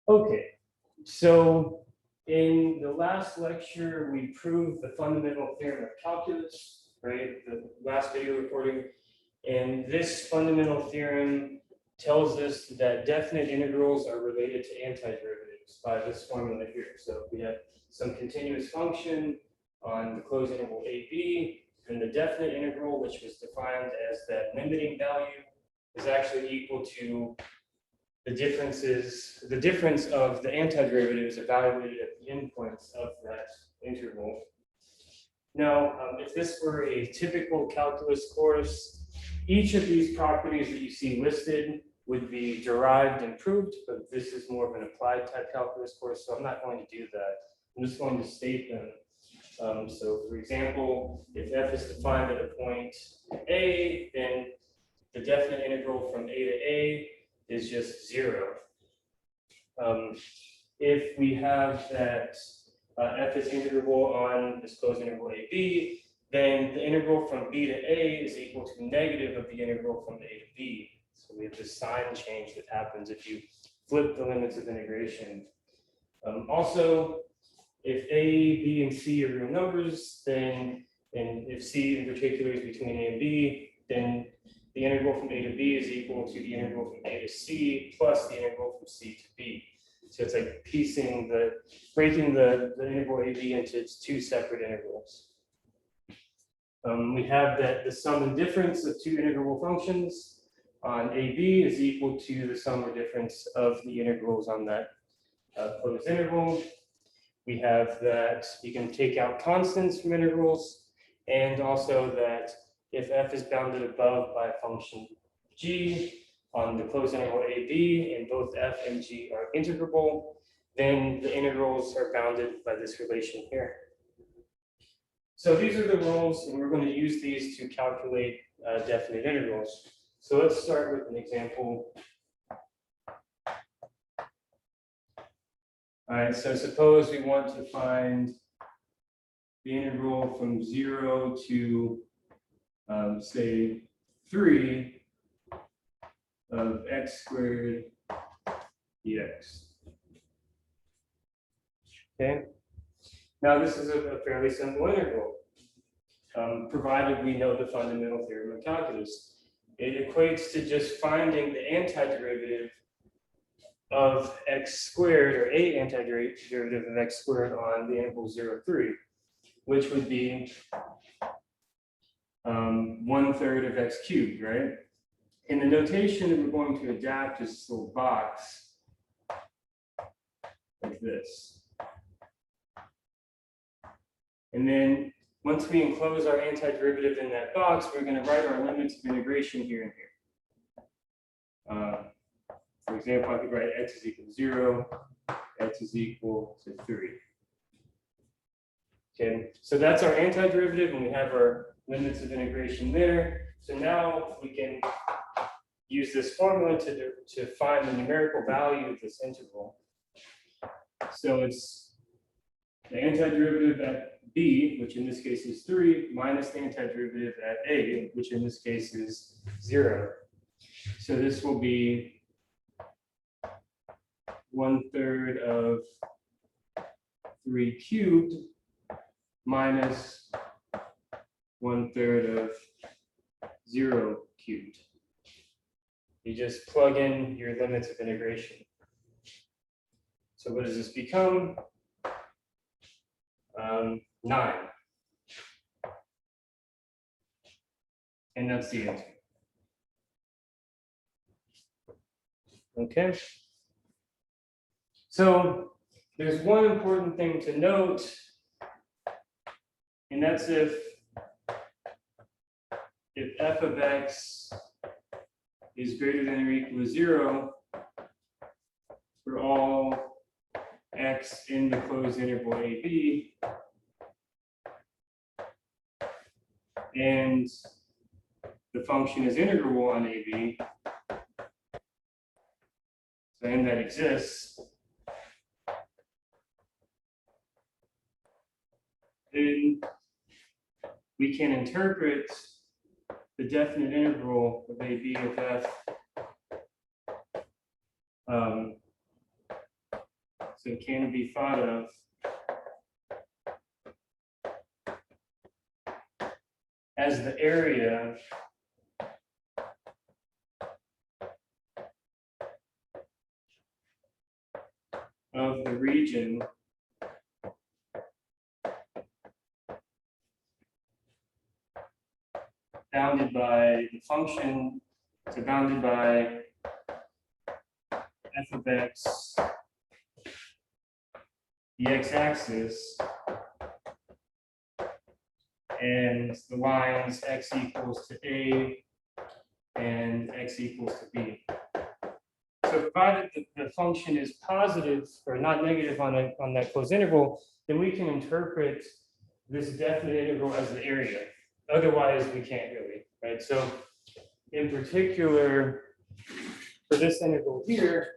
Okay, so in the last lecture, we proved the fundamental theorem of calculus, right? The last video recording. And this fundamental theorem tells us that definite integrals are related to antiderivatives by this formula here. So we have some continuous function on the closed interval AB, and the definite integral, which was defined as that limiting value, is actually equal to the difference of the antiderivatives evaluated at the endpoints of that interval. Now, if this were a typical calculus course, each of these properties that you see listed would be derived and proved, but this is more of an applied type calculus course, so I'm not going to do that. I'm just going to state them. So for example, if f is defined at a point A, then the definite integral from A to A is just 0. If we have that f is integrable on this closed interval AB, then the integral from B to A is equal to negative of the integral from A to B. So we have this sign change that happens if you flip the limits of integration. Also, if A, B, and C are real numbers, then, and if C in particular is between A and B, then the integral from A to B is equal to the integral from A to C plus the integral from C to B. So it's like breaking the integral AB into its two separate integrals. We have that the sum and difference of two integrable functions on AB is equal to the sum or difference of the integrals on that closed interval. We have that you can take out constants from integrals, and also that if f is bounded above by a function g on the closed interval AB and both f and g are integrable, then the integrals are bounded by this relation here. So these are the rules, and we're going to use these to calculate definite integrals. So let's start with an example. All right, so suppose we want to find the integral from 0 to, say, 3 of x squared dx. Okay, now this is a fairly simple integral, provided we know the fundamental theorem of calculus. It equates to just finding the antiderivative of x squared, or a antiderivative of x squared on the interval 0, 3, which would be 1/3 of x cubed, right? And the notation that we're going to adapt is this little box like this. And then once we enclose our antiderivative in that box, we're going to write our limits of integration here and here. For example, I could write x is equal to 0, x is equal to 3. Okay, so that's our antiderivative, and we have our limits of integration there. So now we can use this formula to find the numerical value of this integral. So it's the antiderivative at b, which in this case is 3, minus the antiderivative at a, which in this case is 0. So this will be 1/3 of 3 cubed minus 1/3 of 0 cubed. You just plug in your limits of integration. So what does this become? 9. And that's the answer. Okay. So there's one important thing to note, and that's if f of x is greater than or equal to 0 for all x in the closed interval AB, and the function is integrable on AB, and that exists, then we can interpret the definite integral of AB of f So it can be thought of as the area of the region bounded by the function, so bounded by f of x, the x-axis, and the lines x equals to a and x equals to b. So provided the function is positive or not negative on that closed interval, then we can interpret this definite integral as the area. Otherwise, we can't really, right? So in particular, for this integral here,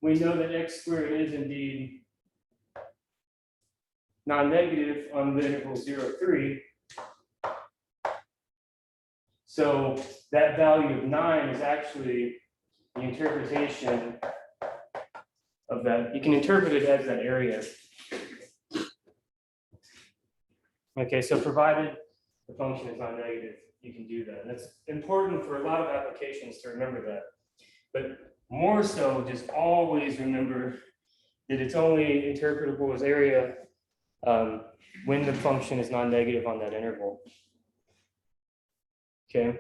we know that x squared is indeed non-negative on the interval 0, 3. So that value of 9 is actually the interpretation of that. You can interpret it as that area. Okay, so provided the function is non-negative, you can do that. And that's important for a lot of applications to remember that. But more so, just always remember that it's only interpretable as area when the function is non-negative on that interval. Okay.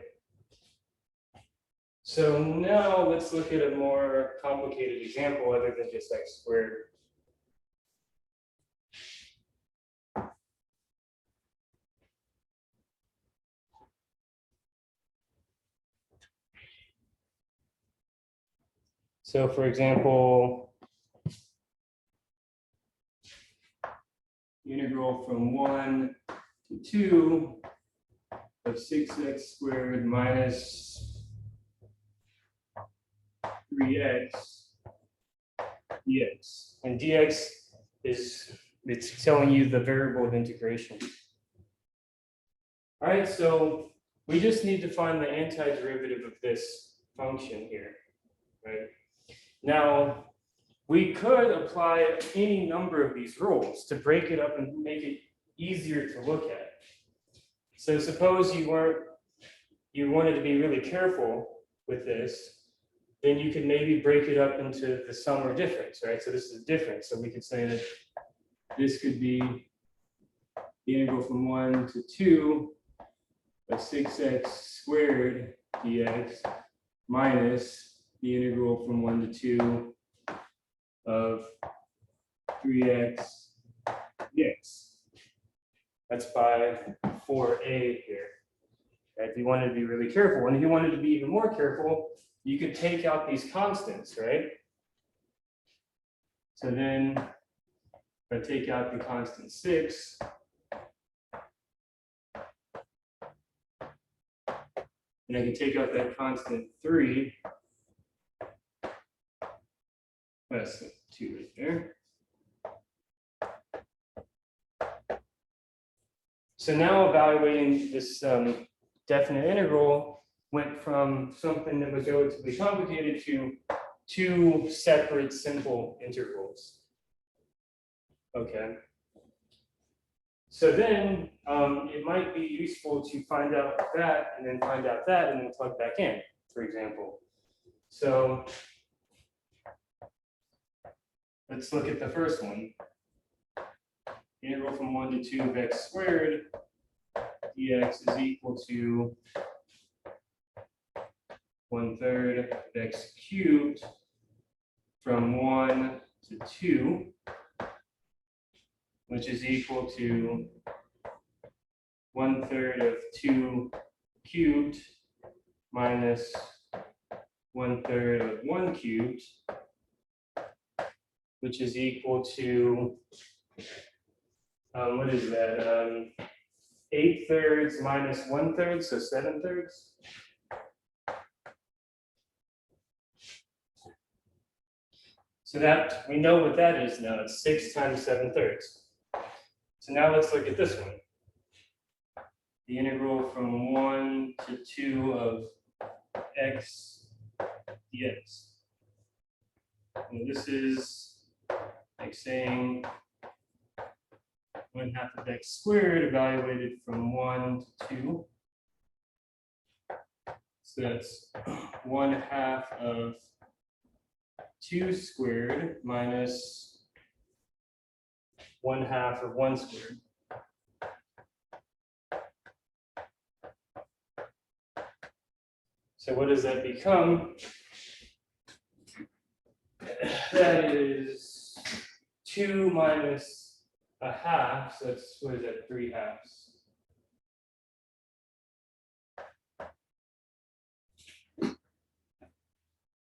So now let's look at a more complicated example other than just x squared. So for example, integral from 1 to 2 of 6x squared minus 3x dx. And dx it's telling you the variable of integration. All right, so we just need to find the antiderivative of this function here, right? Now, we could apply any number of these rules to break it up and make it easier to look at. So suppose you wanted to be really careful with this, then you could maybe break it up into the sum or difference, right? So this is difference. So we could say that this could be the integral from 1 to 2 of 6x squared dx minus the integral from 1 to 2 of 3x dx. That's by 4a here. Right? If you wanted to be really careful, and if you wanted to be even more careful, you could take out these constants, right? So then, if I take out the constant 6, and I can take out that constant 3. That's 2 right there. So now evaluating this definite integral went from something that was relatively complicated to 2 separate simple integrals. Okay. So then it might be useful to find out that and then find out that and then plug back in, for example. So let's look at the first one. Integral from 1 to 2 of x squared dx is equal to 1/3 of x cubed from 1 to 2, which is equal to 1/3 of 2 cubed minus 1/3 of 1 cubed, which is equal to what is that? 8/3 minus 1/3, so 7/3. So that we know what that is now. It's 6 times 7/3. So now let's look at this one. The integral from 1 to 2 of x dx. And this is like saying 1/2 of x squared evaluated from 1 to 2. So that's 1/2 of 2 squared minus 1/2 of 1 squared. So what does that become? That is 2 minus 1/2, so that's, what is that, 3/2.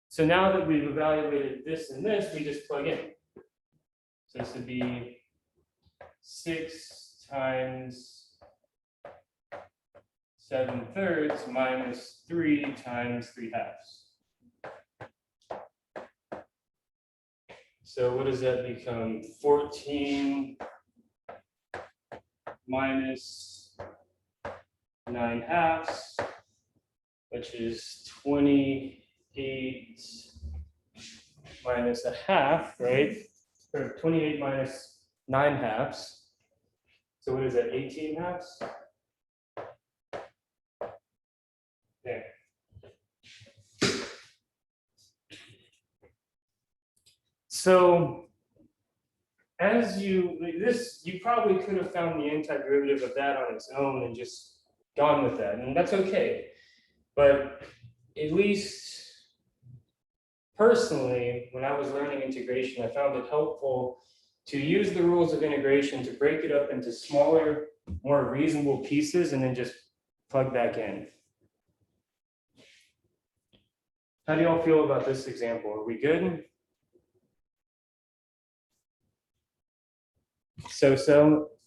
So now that we've evaluated this and this, we just plug in. So this would be 6 times 7/3 minus 3 times 3/2. So what does that become? 14 minus 9/2, which is 28 minus 1/2, right? Or 28 minus 9/2. So what is that, 18/2? There. So as you, you probably could have found the antiderivative of that on its own and just gone with that, and that's okay. But at least personally, when I was learning integration, I found it helpful to use the rules of integration to break it up into smaller, more reasonable pieces and then just plug back in. How do y'all feel about this example? Are we good? So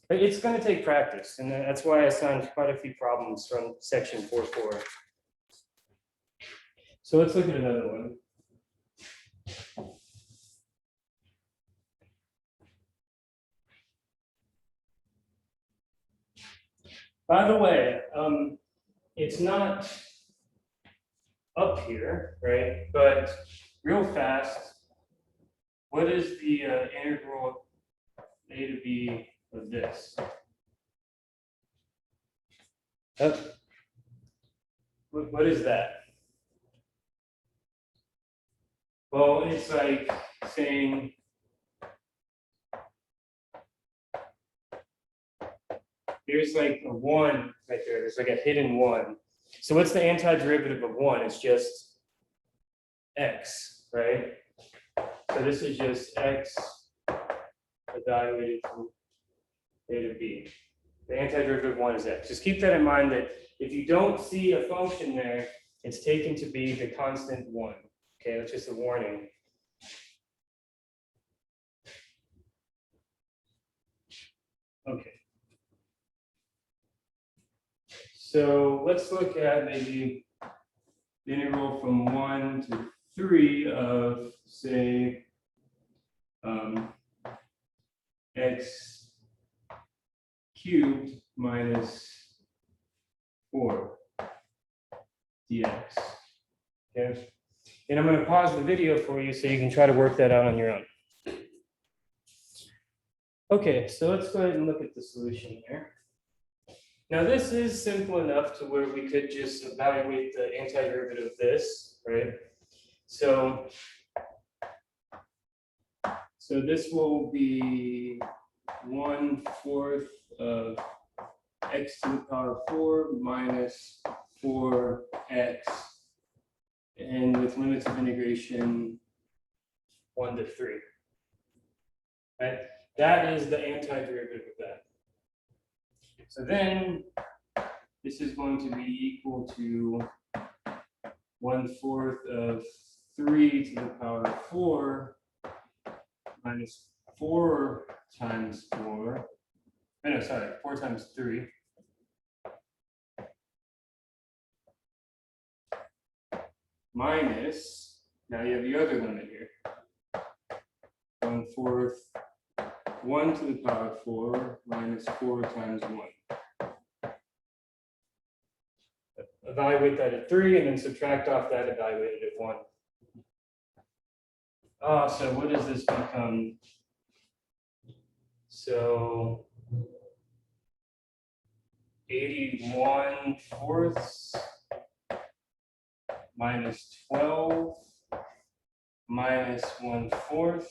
it's going to take practice, and that's why I assigned quite a few problems from section 4.4. So let's look at another one. By the way, it's not up here, right? But real fast, what is the integral a to b of this? What is that? Well, it's like saying there's like a 1 right there. There's like a hidden 1. So what's the antiderivative of 1? It's just x, right? So this is just x evaluated from a to b. The antiderivative of 1 is x. Just keep that in mind, that if you don't see a function there, it's taken to be the constant 1. Okay, that's just a warning. Okay. So let's look at maybe the integral from 1 to 3 of, say, x cubed minus 4 dx. Okay. And I'm going to pause the video for you so you can try to work that out on your own. Okay, so let's go ahead and look at the solution here. Now this is simple enough to where we could just evaluate the antiderivative of this, right? So this will be 1/4 of x to the power 4 minus 4x, and with limits of integration 1 to 3. Right? That is the antiderivative of that. So then this is going to be equal to 1/4 of 3 to the power 4 minus 4 times 4. Oh, no, sorry, 4 times 3. Minus, now you have the other limit here. 1/4, 1 to the power 4 minus 4 times 1. Evaluate that at 3 and then subtract off that evaluated at 1. So what does this become? So 81/4 minus 12 minus 1/4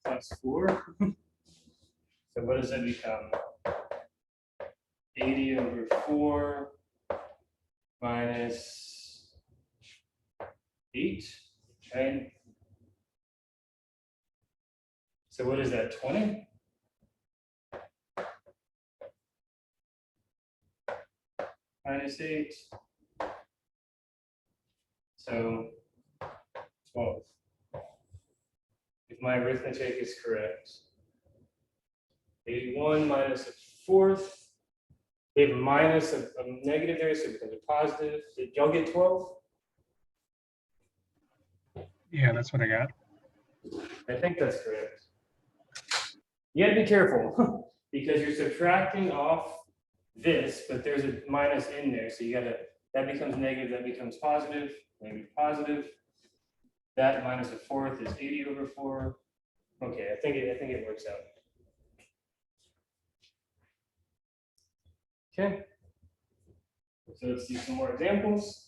plus 4. So what does that become? 80/4 minus 8, right? So what is that, 20? Minus 8. So 12. If my arithmetic is correct. 81 minus 1/4. We have a minus a negative there, so it becomes a positive. Did y'all get 12? Yeah, that's what I got. I think that's correct. You gotta be careful because you're subtracting off this, but there's a minus in there. So you gotta, that becomes negative, that becomes positive, negative, positive. That minus 1/4 is 80/4. Okay, I think it works out. Okay. So let's see some more examples.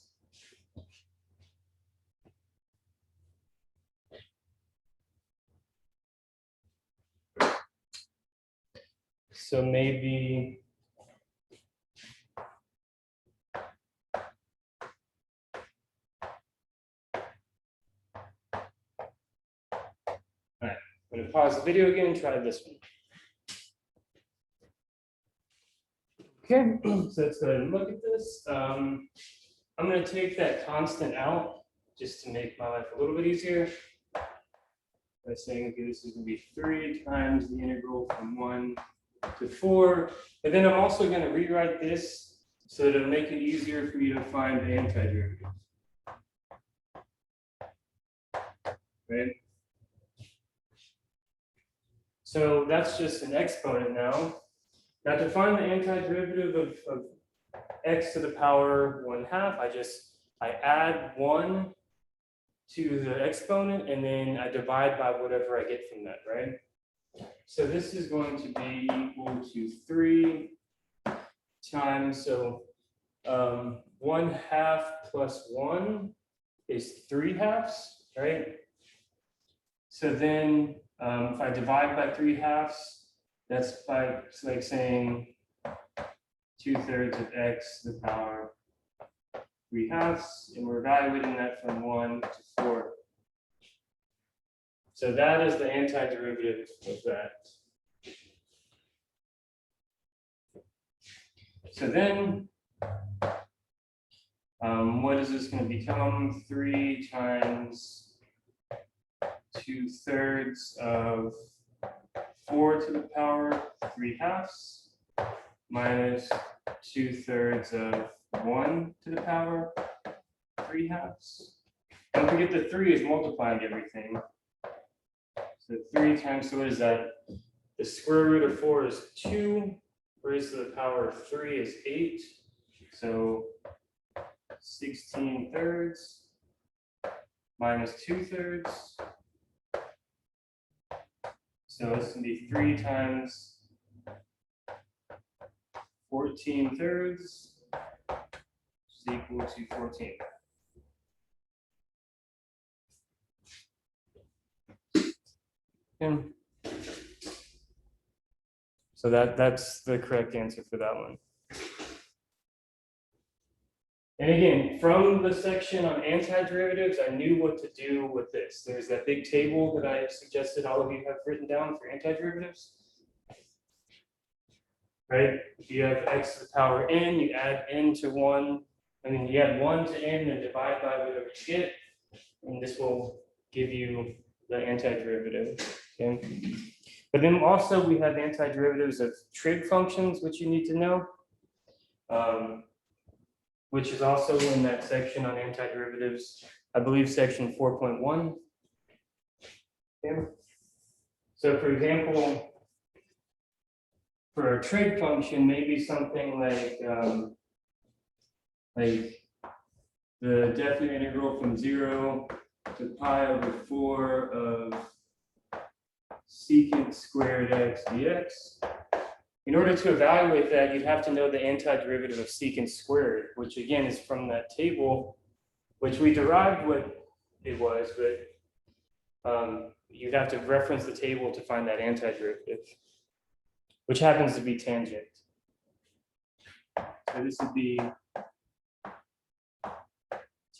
So maybe I'm going to pause the video again and try this one. Okay, so let's go ahead and look at this. I'm going to take that constant out just to make my life a little bit easier. By saying, okay, this is going to be 3 times the integral from 1 to 4. But then I'm also going to rewrite this so that it'll make it easier for you to find the antiderivative. Right? So that's just an exponent now. Now to find the antiderivative of x to the power 1/2, I add 1 to the exponent and then I divide by whatever I get from that, right? So this is going to be equal to 3 times, so 1/2 plus 1 is 3/2, right? So then if I divide by 3/2, that's by, it's like saying 2/3 of x to the power 3/2, and we're evaluating that from 1 to 4. So that is the antiderivative of that. So then, what is this going to become? 3 times 2/3 of 4 to the power 3/2 minus 2/3 of 1 to the power 3/2. Don't forget the 3 is multiplying everything. So 3 times, so what is that? The square root of 4 is 2, raised to the power of 3 is 8. So 16/3 minus 2/3. So it's going to be 3 times 14/3 is equal to 14. Okay. So that's the correct answer for that one. And again, from the section on antiderivatives, I knew what to do with this. There's that big table that I suggested all of you have written down for antiderivatives. Right? If you have x to the power n, you add n to 1. I mean, you add 1 to n and divide by whatever you get. And this will give you the antiderivative. Okay? But then also we have antiderivatives of trig functions, which you need to know. Which is also in that section on antiderivatives, I believe section 4.1. Okay. So for example, for a trig function, maybe something like the definite integral from 0 to pi over 4 of secant squared x dx. In order to evaluate that, you'd have to know the antiderivative of secant squared, which again is from that table, which we derived what it was, but you'd have to reference the table to find that antiderivative, which happens to be tangent. So this would be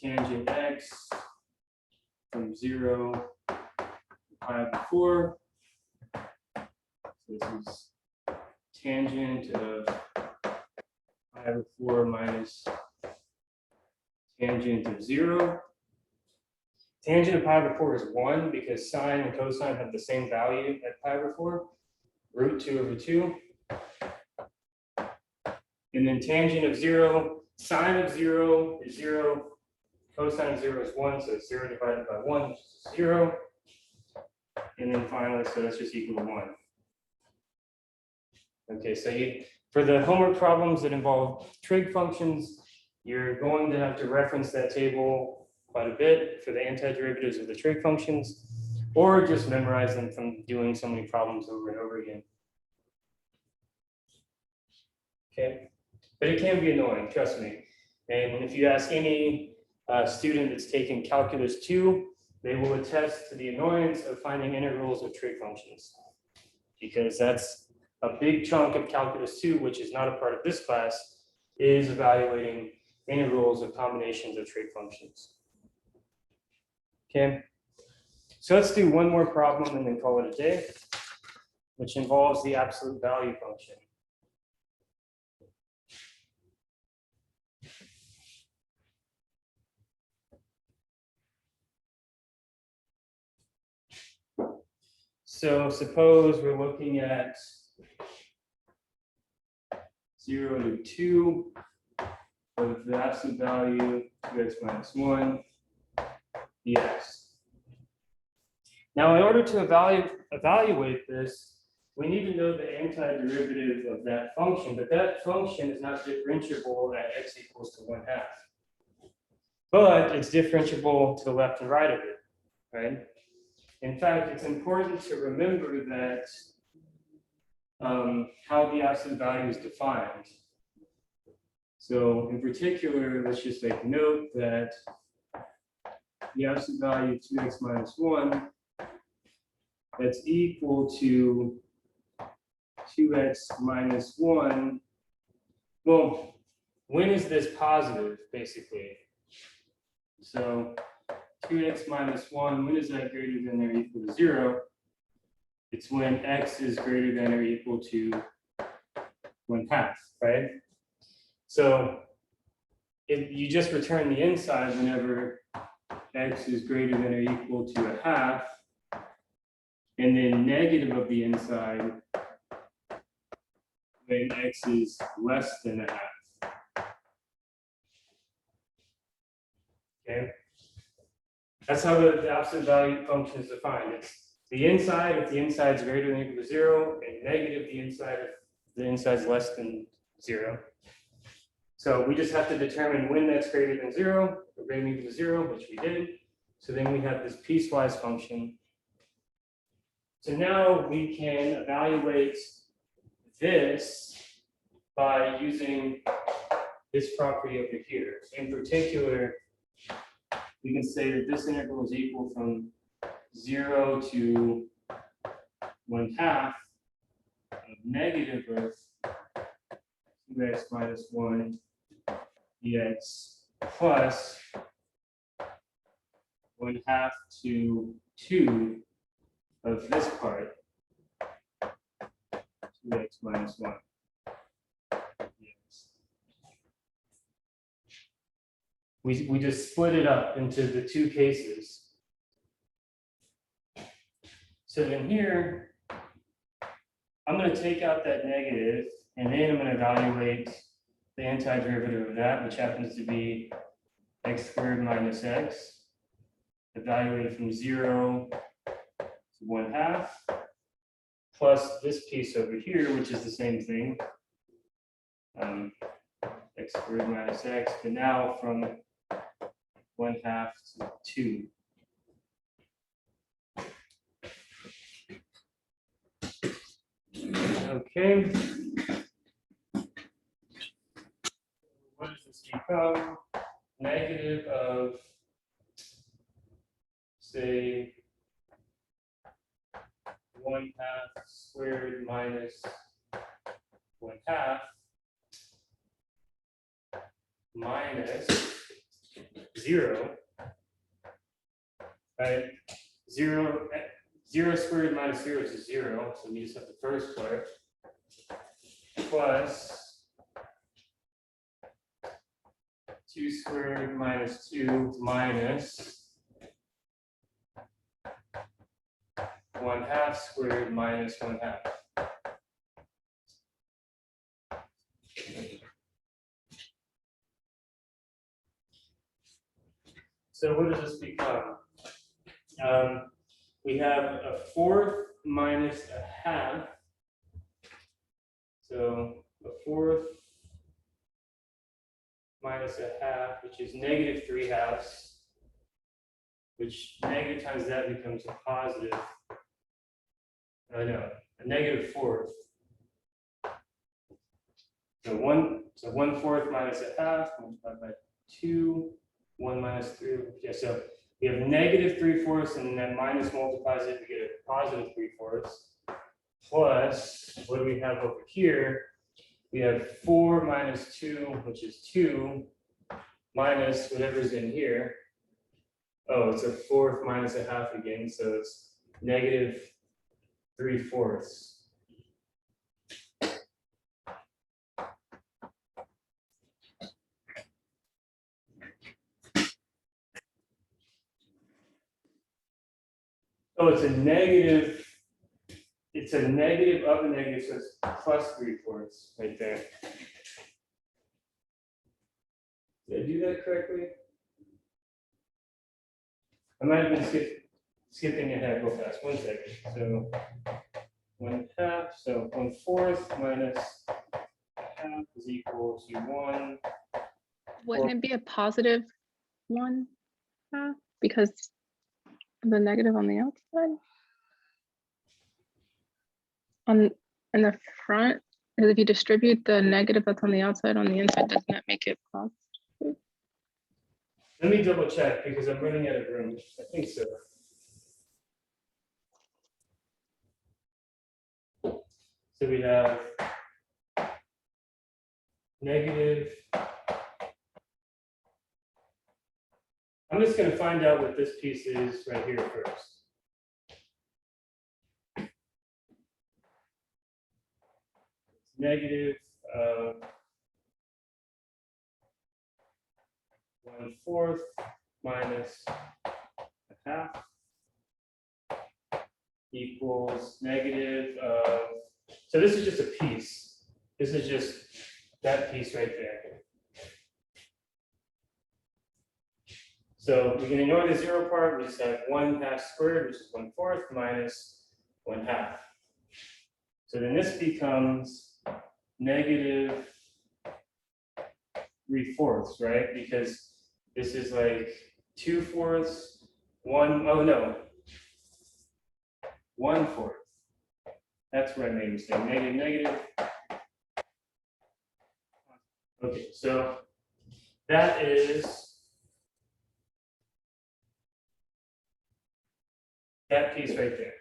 tangent x from 0 to pi over 4. So this is tangent of pi over 4 minus tangent of 0. Tangent of pi over 4 is 1 because sine and cosine have the same value at pi over 4, root 2 over 2. And then tangent of 0, sine of 0 is 0, cosine of 0 is 1, so it's 0 divided by 1, which is 0. And then finally, so that's just equal to 1. Okay, so for the homework problems that involve trig functions, you're going to have to reference that table quite a bit for the antiderivatives of the trig functions, or just memorize them from doing so many problems over and over again. Okay, but it can be annoying, trust me. And if you ask any student that's taken calculus 2, they will attest to the annoyance of finding integrals of trig functions, because that's a big chunk of calculus 2, which is not a part of this class, is evaluating integrals of combinations of trig functions. Okay, so let's do one more problem and then call it a day, which involves the absolute value function. So suppose we're looking at 0 to 2 of the absolute value 2x minus 1 dx. Now, in order to evaluate this, we need to know the antiderivative of that function, but that function is not differentiable at x equals to 1/2. But it's differentiable to the left and right of it, right? In fact, it's important to remember that how the absolute value is defined. So in particular, let's just take note that the absolute value of 2x minus 1, that's equal to 2x minus 1. Well, when is this positive, basically? So 2x minus 1, when is that greater than or equal to 0? It's when x is greater than or equal to 1/2, right? So if you just return the inside whenever x is greater than or equal to 1/2, and then negative of the inside when x is less than 1/2. Okay, that's how the absolute value function is defined. It's the inside if the inside is greater than or equal to 0, and negative the inside if the inside is less than 0. So we just have to determine when that's greater than 0 or greater than or equal to 0, which we did. So then we have this piecewise function. So now we can evaluate this by using this property over here. In particular, we can say that this integral is equal from 0 to 1/2 of negative of 2x minus 1 dx plus 1/2 to 2 of this part, 2x minus 1 dx. We just split it up into the two cases. So then here, I'm going to take out that negative, and then I'm going to evaluate the antiderivative of that, which happens to be x squared minus x, evaluated from 0 to 1/2, plus this piece over here, which is the same thing, x squared minus x, but now from 1/2 to 2. Okay. What does this become? Negative of, say, 1/2 squared minus 1/2 minus 0. Right? 0 squared minus 0 is 0, so we just have the first part, plus 2 squared minus 2 minus 1/2 squared minus 1/2. So what does this become? We have a fourth minus a half. So a fourth minus a half, which is negative 3/2, which negative times that becomes a positive. Oh no, a negative fourth. So 1/4 minus a half multiplied by 2, 1 minus 3. Yeah, so we have negative 3/4, and then minus multiplies it, we get a positive 3/4. Plus, what do we have over here? We have 4 minus 2, which is 2, minus whatever's in here. Oh, it's a fourth minus a half again, so it's negative 3/4. Oh, it's a negative of a negative, so it's plus 3/4 right there. Did I do that correctly? I might have been skipping ahead real fast. 1 second. So 1/2, so 1/4 minus 1/2 is equal to 1. Wouldn't it be a positive 1/2 because of the negative on the outside? In the front, because if you distribute the negative that's on the outside on the inside, doesn't that make it positive? Let me double check because I'm running out of room. I think so. So we have negative. I'm just going to find out what this piece is right here first. Negative 1/4 minus a half equals negative of, so this is just a piece. This is just that piece right there. So we can ignore the 0 part. We just have 1/2 squared, which is 1/4 minus 1/2. So then this becomes negative 3/4, right? Because this is like 2/4, 1/4. That's where I made a mistake. Negative. Okay, so that is that piece right there.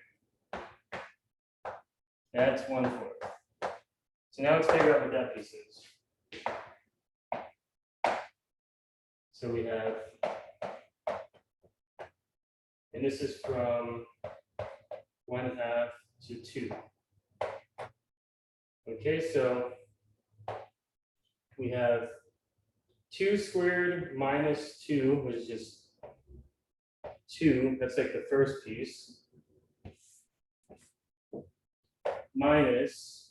That's 1/4. So now let's figure out what that piece is. So we have, and this is from 1/2 to 2. Okay, so we have 2 squared minus 2, which is just 2. That's like the first piece. Minus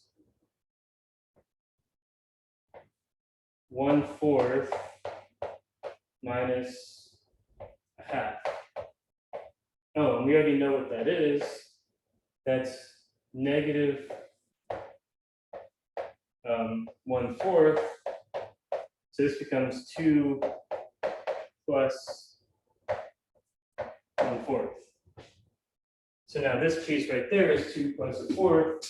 1/4 minus a half. Oh, and we already know what that is. That's negative 1/4. So this becomes 2 plus 1/4. So now this piece right there is 2 plus 1/4.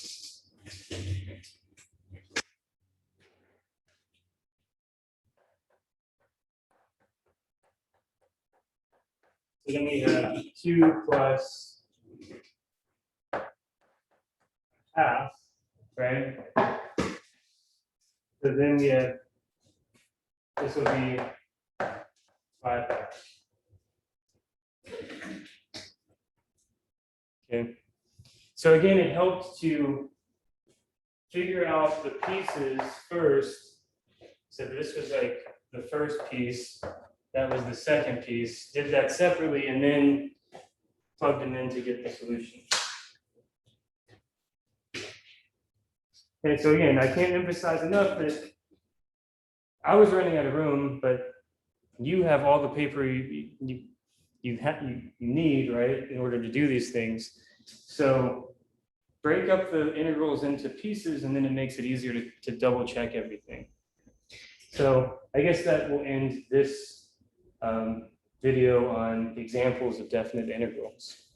So then we have 2 plus half, right? So then we have, this will be 5/5. Okay. So again, it helped to figure out the pieces first. So this was like the first piece, that was the second piece, did that separately and then plugged them in to get the solution. And so again, I can't emphasize enough that I was running out of room, but you have all the paper you need, right, in order to do these things. So break up the integrals into pieces and then it makes it easier to double check everything. So I guess that will end this video on examples of definite integrals.